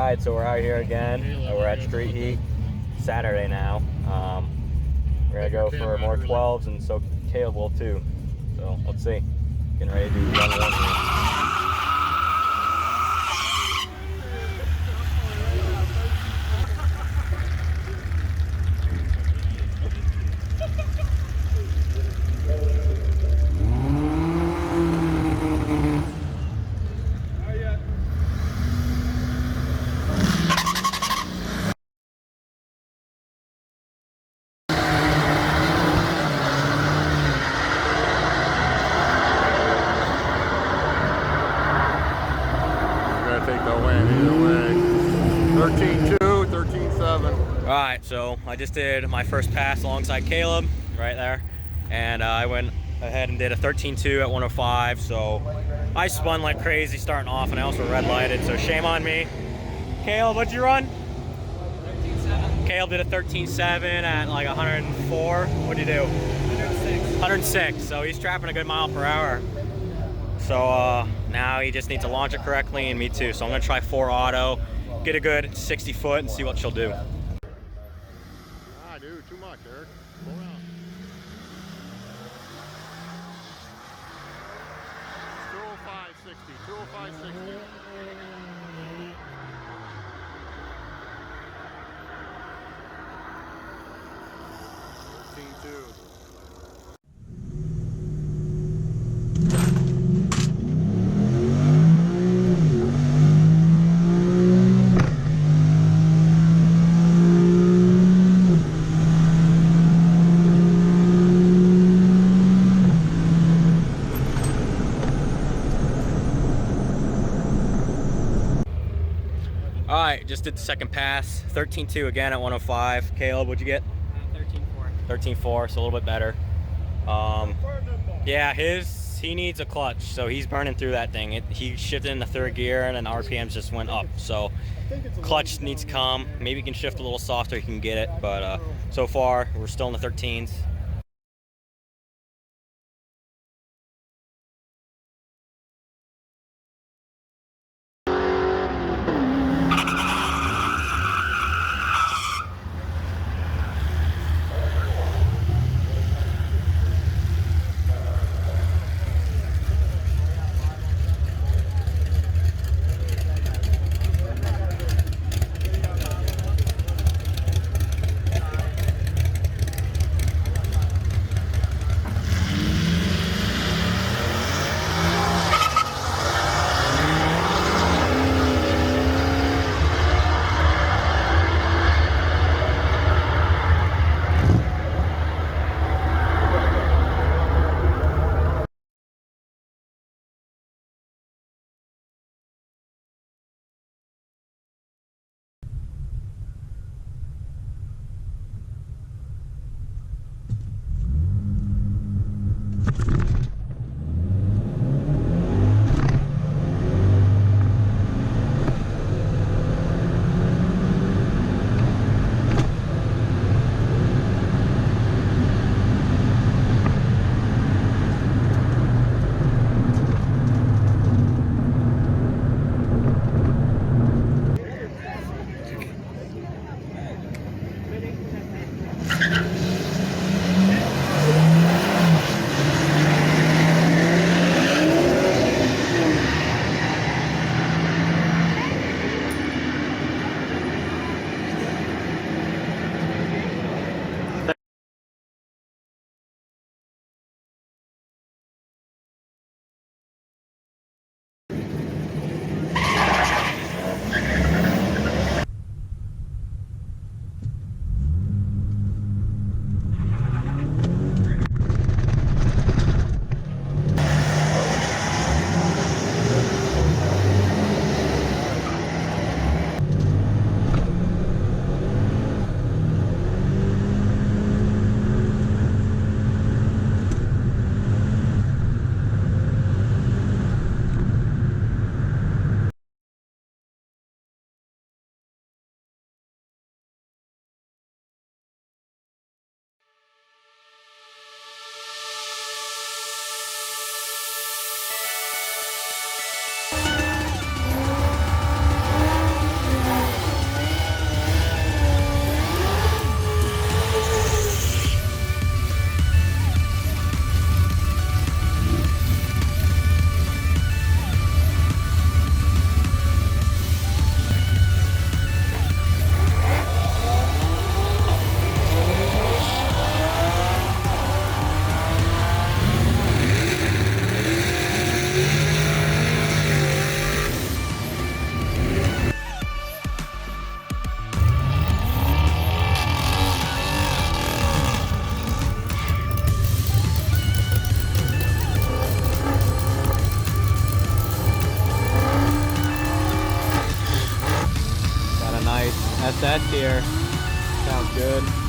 Alright, so we're out here again. We're at Street Heat. Saturday now. We're gonna go for more 12s, and so Caleb will too. So let's see. Getting ready to do run one here. Take the win either way. 13-2, 13-7. Alright, so I just did my first pass alongside Caleb right there, and I went ahead and did a 13-2 at 105. So I spun like crazy starting off, and I also red lighted, so shame on me. Caleb, what'd you run? 13-7. Caleb did a 13-7 at like 104. What'd you do? 106. 106, so he's trapping a good mile per hour. So now he just needs to launch it correctly, and me too. So I'm gonna try 4 auto, get a good 60 foot, and see what she'll do. Ah, dude, too much, Eric. Slow down. 205-60, 205-60. 13-2. Alright, just did the second pass. 13-2 again at 105. Caleb, what'd you get? 13-4. 13-4, so a little bit better. Yeah, he needs a clutch, so he's burning through that thing. He shifted in the third gear, and then RPMs just went up. So clutch needs to come. Maybe he can shift a little softer, he can get it. But so far, we're still in the 13s. SS here. Sounds good.